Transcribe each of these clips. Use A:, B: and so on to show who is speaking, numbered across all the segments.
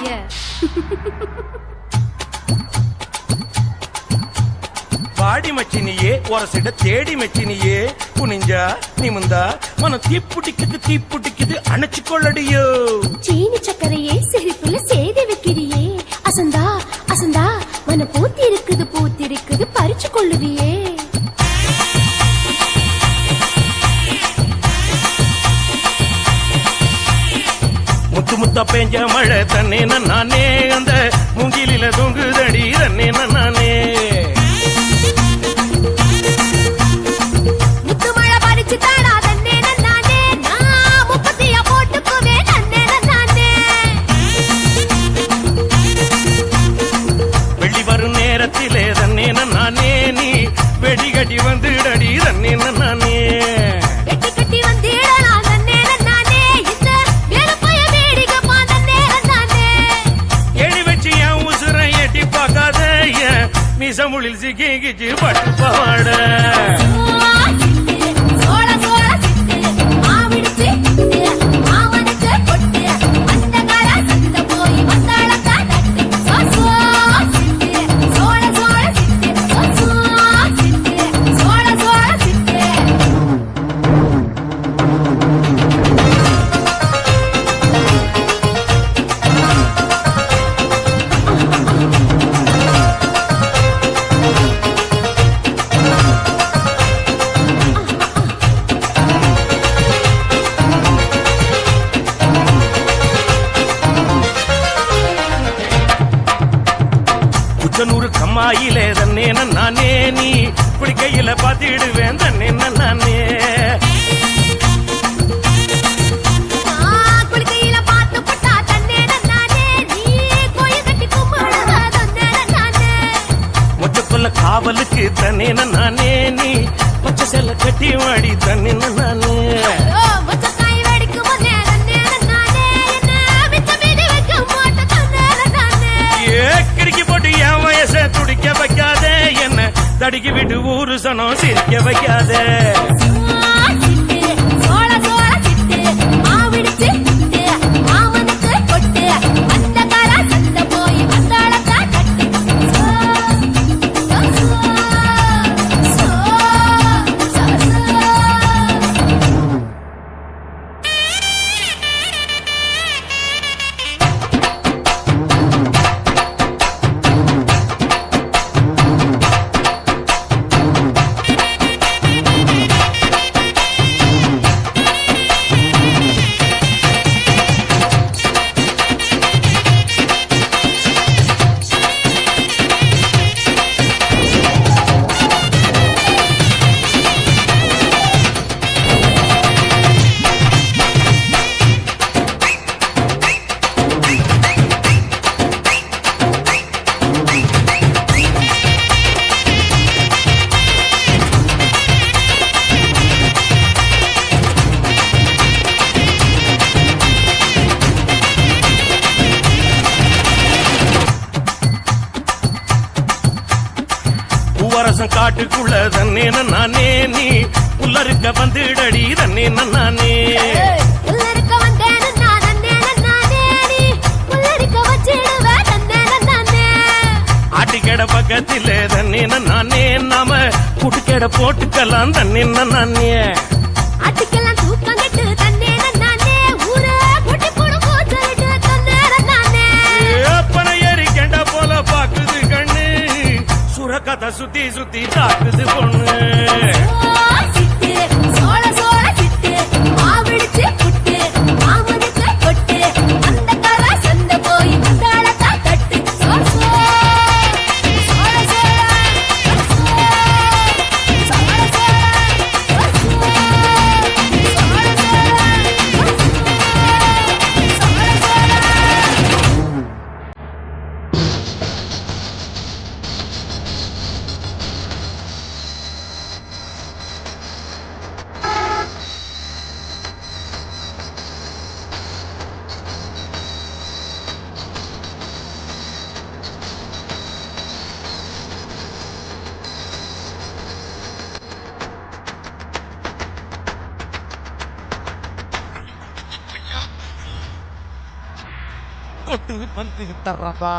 A: செய்ய.
B: வாடி மச்சினியே ஒரசிட தேடி மச்சினியே குனிஞ்சா நிமிந்தா மனம் தீப்புட்டிக்குது அணைச்சு கொள்ளடியோ.
A: சீனி சக்கரையே சிரிப்புல சேதி வைக்கிறியே அசந்தா அசந்தா மன பூத்திருக்குது பறிச்சு கொள்ளுவியே.
B: முத்து முத்தா பெஞ்ச மழை தன்னே நானே அந்த மூங்கிலில தொங்குதடி தன்னே நானே.
A: முத்து மழை பறிச்சு தாடா தன்னே நானே நான் முப்பத்தியா போட்டுக்குவே தன்னே நானே.
B: வெள்ளி வரும் நேரத்திலே தன்னே நானே நீ வெடிகட்டி வந்துடடி தன்னே நானே.
A: கட்டி வந்திடலாம் தன்னே நானே இந்த வேலுப்பைய வேடிக்கப்பா தன்னே நானே.
B: எடி வச்சு என் உசுரை எட்டி பார்க்காத என் மிசமுளில் சிக்கிச்சு பட்டு பாட.
A: சோழ சோழ சிட்டு மாவிடுச்சு மாமனுக்கு பொட்டு அந்த கால சத்த போய் வந்தாளக்கா தட்டு சிட்டு சோழ சோழ சிட்டு சிட்டு சோழ சோழ சிட்டு.
B: குச்சனூர் கம்மாயிலே தன்னே நானே நீ குடிக்கையில பாத்திடுவேன் தன்னே நானே.
A: குளிக்கையில பாத்து பட்டா தன்னே நானே நீ கோயில் கட்டி கும்பிடுவ தன்னே நானே.
B: மொச்சக்குள்ள காவலுக்கு தன்னே நானே நீ பச்சை செல்ல கட்டி வாடி தன்னே நானே.
A: மொச்சக்காய் வெடிக்கும் போதே தன்னே நானே என்ன மிச்ச மீதி வைக்க மாட்ட தன்னே நானே.
B: ஏ கிறுக்கி போட்டு என் வயசை துடிக்க வைக்காதே என்ன தடிக்கி விட்டு ஊரு சனம் சிரிக்க வைக்காதே.
A: சிட்டு சோழ சோழ சிட்டு மாவிடுச்சு மாமனுக்கு பொட்டு அந்த கால சத்த போய் வந்தாளக்கா தட்டு
B: பூவரசம் காட்டுக்குள்ள தன்னே நானே நீ உள்ளருக்க வந்துடடி தன்னே நானே.
A: உள்ளிருக்க வந்தேன் நான் தன்னே நானே நீ உள்ளிருக்க வச்சிடுவ தன்னே நானே.
B: ஆட்டிக்கடை பக்கத்திலே தன்னே நானே நாம குட்டுக்கடை போட்டுக்கலாம் தன்னே நானே.
A: அட்டிக்கெல்லாம் தூக்கம் கட்டு தன்னே நானே ஊர குட்டி போடு போட்டு தன்னே நானே.
B: அப்பனை ஏறி கெண்டா போல பாக்குது கண்ணு சுரக்கத்தை சுத்தி சுத்தி தாக்குது பொண்ணு.
A: சிட்டு சோழ சோழ சிட்டு மாவிடுச்சு புட்டு மாமனுக்கு பொட்டு அந்த கால சந்த போய் வந்தாளக்கா தட்டு சோழ சோழ சோழ சோழ
C: போட்டு வந்து தர்றப்பா.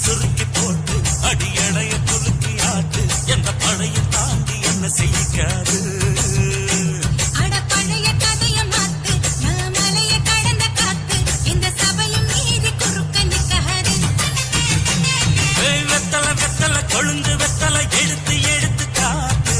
D: சுருக்கி போட்டு அடியடைய குலுக்கி ஆட்டு எந்த பழையும் தாண்டி என்ன செய்யாது. வெத்தலை கொழுந்து வெத்தலை எடுத்து எடுத்து காத்து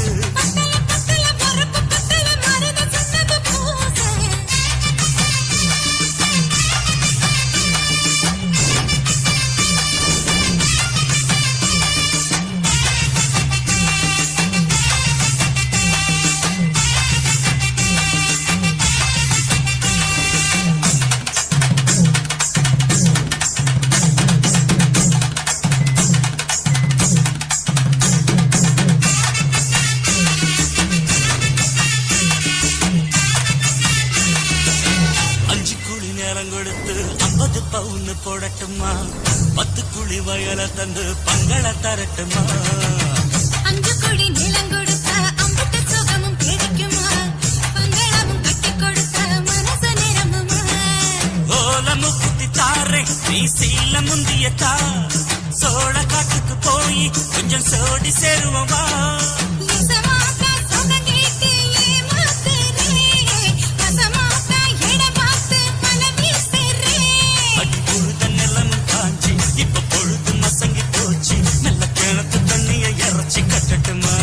D: போடட்டுமா 10 குழி வயல தந்து பங்கள தரட்டுமா
A: 5 கோடி நிலம் கொடுத்த அம்புட்டு சுகமும் கிடைக்குமா பங்களாவும் கட்டி கொடுத்த மனசு நிரம்புமா
D: ஓலமு குத்தி தாரே நீ சீல முந்தியத்தா சோழ காட்டுக்கு போய் கொஞ்சம் சோடி சேருவா
A: இசமாக்கா சொகம் கேட்டு ஏமாத்துறே ரசமாக்கா எட பார்த்து மலை வீசுறே
D: அடி பொழுத நிலம் காஞ்சி இப்ப பொழுது மசங்கி போச்சு நல்ல கிணத்து தண்ணிய இறச்சி கட்டட்டுமா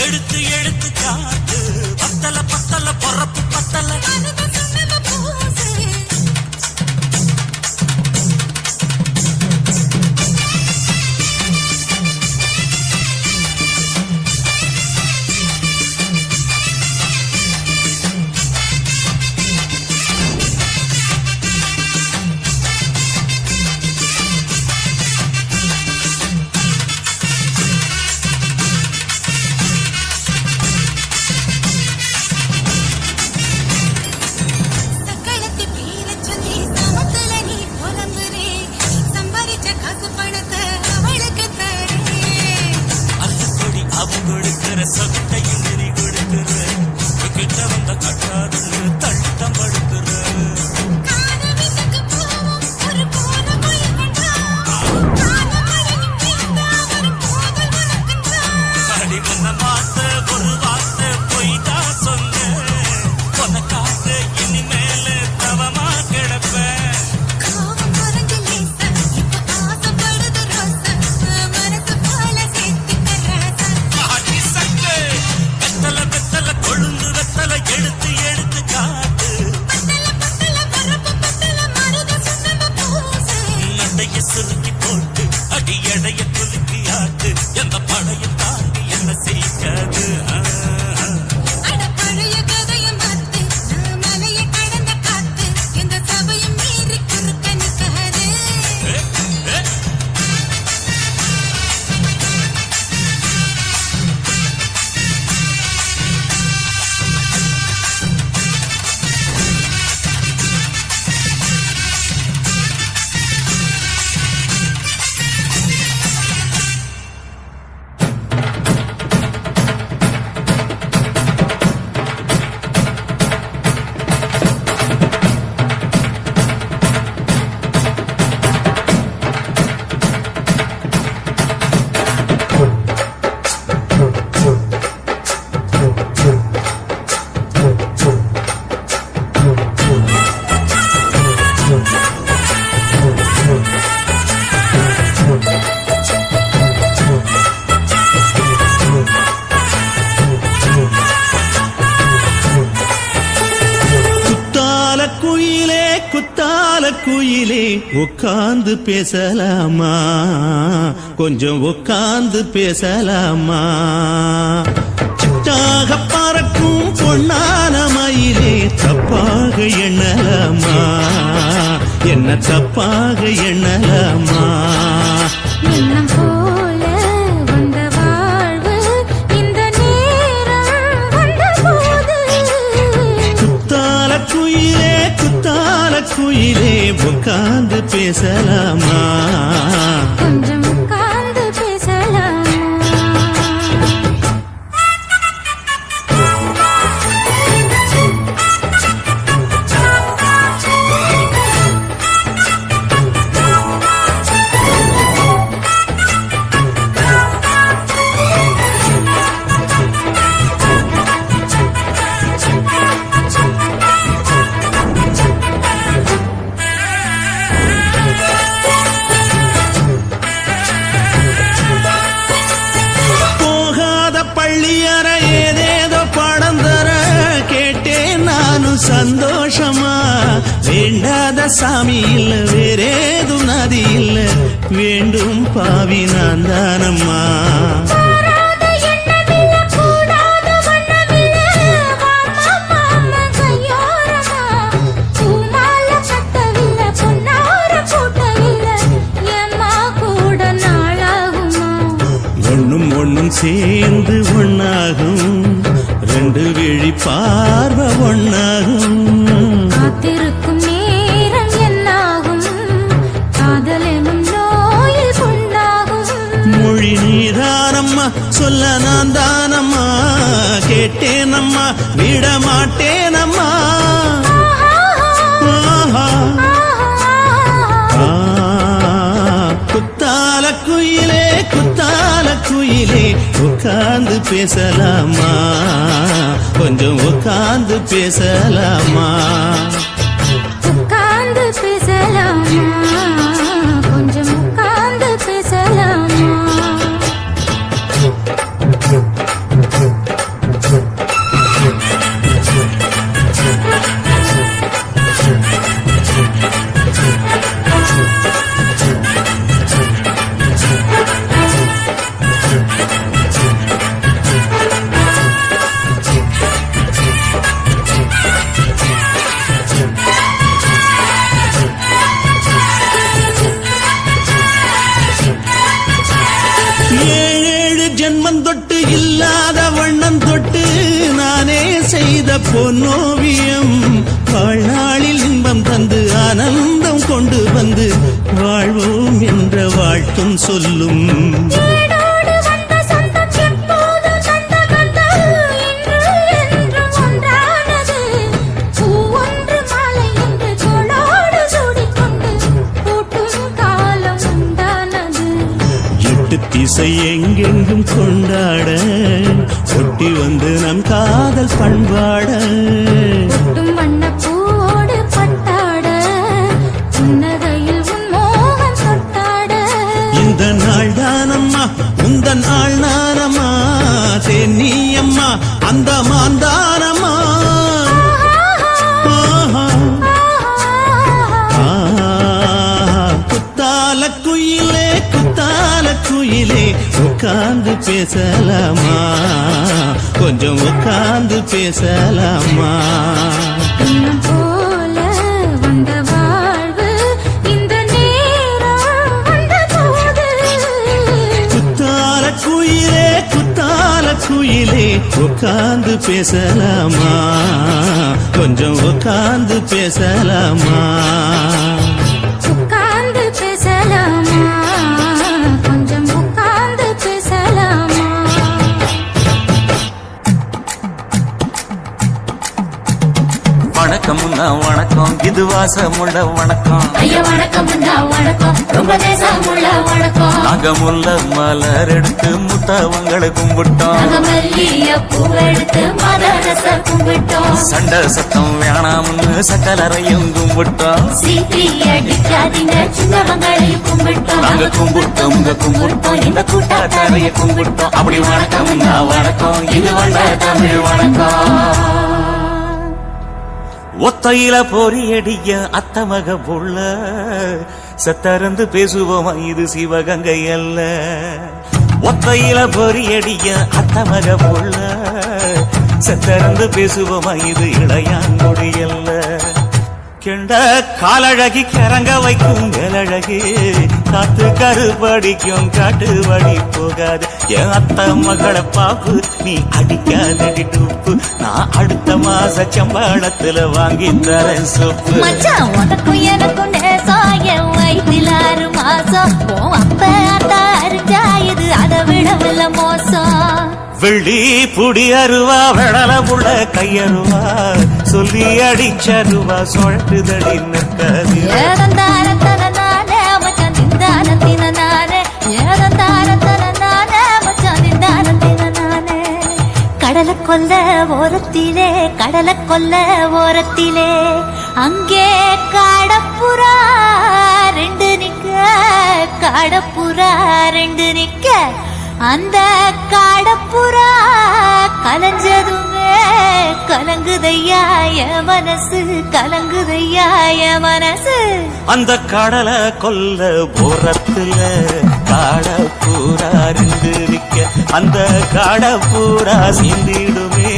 D: எடுத்து எடுத்து காட்டு பத்தல பத்தல பொறப்பு பத்தல
A: மனது சொன்னது பூசு சக்களத்தி பேர சொல்லி சமத்துல நீ புலம்புறே சம்பாதிச்ச காசு பணத்தை அவளுக்கு தரே
D: அந்த கொடி அவ கொடுக்கிற சொத்தையும் நீ கொடுக்கிற கிட்ட வந்த கட்டாதுன்னு தள்ளித்தான் படுக்கிற
A: கானவித்துக்கு போவோம் ஒரு போன கொள்கண்டா கானமழையும் வீழ்ந்த ஒரு போதல் உனக்குண்டா
D: அடி வந்த மாத்த ஒரு வார்த்தை பொய்தான் சொன்ன உனக்காக இனிமேல தவமா கிடப்பேன்
A: கோவம் குறைஞ்சு லேசா இப்ப ஆசைப்படுது ரோசா மனசு போல சேர்த்துக்க ராசா
D: ஆடி சட்டு வெத்தல வெத்தல கொழுந்து வெத்தல எடுத்து எடுத்து காட்டு
A: பத்தல பத்தல பரப்பு பத்தல மருத சொன்னது பூசு
D: நடைய சுருக்கி போட்டு அடி எடைய குலுக்கி ஆட்டு எந்த படையும் தாண்டி என்ன செய்யாது
A: அட பழைய கதையை மாத்து நான் மலையை கடந்த காத்து எந்த சபையும் மீறி குறுக்க நிக்காது
C: குத்தால குயிலே உட்கார்ந்து பேசலாமா கொஞ்சம் உட்கார்ந்து பேசலாமா சிட்டாக பறக்கும் பொன்னான மயிலே தப்பாக எண்ணலாமா என்ன தப்பாக எண்ணலாமா
A: எண்ணம் போல வந்த வாழ்வு இந்த நேரம் வந்தபோது
C: குத்தால குயிலே உட்கார்ந்து பேசலாமா
A: கொஞ்சம் உட்கார்ந்து பேசலாம்
C: சந்தோஷமா வேண்டாத சாமி இல்ல வேறேதும் நதி இல்ல வேண்டும் பாவி நான் தானம்மா ஒண்ணும் சேர்ந்து ஒண்ணாகும் ரெண்டு விழி பார்வை ஒண்ணாகும் சொல்ல நான் தானம்மா கேட்டேனம்மா விட மாட்டேனம்மா ஆஹா. குத்தால குயிலே குத்தால குயிலே உட்கார்ந்து பேசலாமா கொஞ்சம் உட்கார்ந்து பேசலாமா
A: உட்கார்ந்து பேசலாமா கொஞ்சம் உட்கார்ந்து பேசலாமா
C: ஏழேழு ஜென்மம் தொட்டு இல்லாத வண்ணம் தொட்டு நானே செய்த பொன்னோவியம் வாழ்நாளில் இன்பம் தந்து ஆனந்தம் கொண்டு வந்து வாழ்வோம் என்ற வாழ்த்தும் சொல்லும்
A: ஏடோடு வந்த சொந்தம் எப்போது தந்த கண்டல் இன்று என்றும் ஒன்றானது பூ ஒன்று மாலை என்று தோளோடு சூடிக்கொண்டு பூட்டும் காலம் உண்டானது
C: எட்டு திசை எங்கெங்கும் கொண்டாட ஒட்டி வந்து நம் காதல் பண்பாட
A: பொட்டும் வண்ணப்பூவோடு பட்டாட புன்னகையில் உன் மோகம் தொட்டாட
C: இந்த நாள் தானம்மா இந்த நாள் நானம்மா தென்னி அம்மா அந்த மாந்தானம்மா ஆஹா. குத்தால குயிலே குத்தால குயிலே உட்கார்ந்து பேசலாமா கொஞ்சம் உட்கார்ந்து பேசலாமா
A: இன்னும் போல வந்த வாழ்வு இந்த நேரம் வந்த போது
C: குத்தால குயிலே உட்கார்ந்து பேசலாமா கொஞ்சம் உட்கார்ந்து பேசலாமா
A: உட்கார்ந்து பேசலாமா கொஞ்சம் உட்கார்ந்து பேசலாமா
D: வணக்கம் வணக்கம் இது வாசமுள்ள வணக்கம்
A: ஐயா வணக்கம் வணக்கம் ரொம்ப தேசமுள்ள வணக்கம்
D: நாங்க முல்ல மலர் எடுத்து முத்தவங்களை கும்பிட்டோம்
A: மல்லிய பூவெடுத்து மதரச கும்பிட்டோம்
D: சண்டை சத்தம் வேணாம்னு சக்கலரையும் கும்பிட்டோம்
A: சீட்டி அடிக்காதீங்க சின்னவங்களை கும்பிட்டோம்
D: நாங்க கும்பிட்டோம் உங்க கும்பிட்டோம் இந்த கூட்டாத்தாரைய கும்பிட்டோம் அப்படி வணக்கம் வணக்கம் இது வந்த தமிழ் வணக்கம் ஒத்தையில பொறியடிய அத்தமக புள்ள சத்தறந்து பேசுவோமா இது சிவகங்கை அல்ல ஒத்தையில பொறியடிய அத்தமக புள்ள சத்தறந்து பேசுவோமா இது இளையாங்குடி அல்ல கெண்ட காலழகி கிறங்க வைக்கும் வேலழகி காத்து கருபடிக்கும் காட்டு வழி போகாது என் அத்த மகளை பாப்பு நீ அடிக்காதடி டூப்பு நான் அடுத்த மாச சம்பளத்துல வாங்கி தரேன் சொப்பு
A: மச்சான் உனக்கும் எனக்கும் நேசம் என் வயிற்றில் 6 மாசம் உன் அப்ப அத்தா அறிஞ்சாயுது அதை விடவில்ல மோசம்
D: வெள்ளி புடி அருவா வெடல புள்ள கையருவா சொல்லி அடிச்சருவா சுழட்டுதடி நிற்காது
A: ஏதந்தாரத்தன நானே மச்சான் திந்தாரத்தின நானே ஏதந்தாரத்தன நானே மச்சான் திந்தாரத்தின நானே கடலை கொல்ல ஓரத்திலே அங்கே காடப்புறா 2 நிக்க காடப்புறா 2 நிக்க அந்த காடப்புறா கலஞ்சதுமே கலங்குதையா என் மனசு கலங்குதையா என் மனசு
D: அந்த கடலை கொல்ல போரத்துல காடப்பூரா 2 நிக்க அந்த காடப்பூரா சிந்திடுமே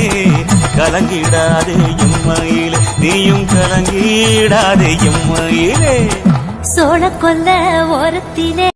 D: கலங்கிடாதே எம்மையிலே நீயும் கலங்கிடாதே எம்மையிலே
A: சோழ கொல்ல ஓரத்திலே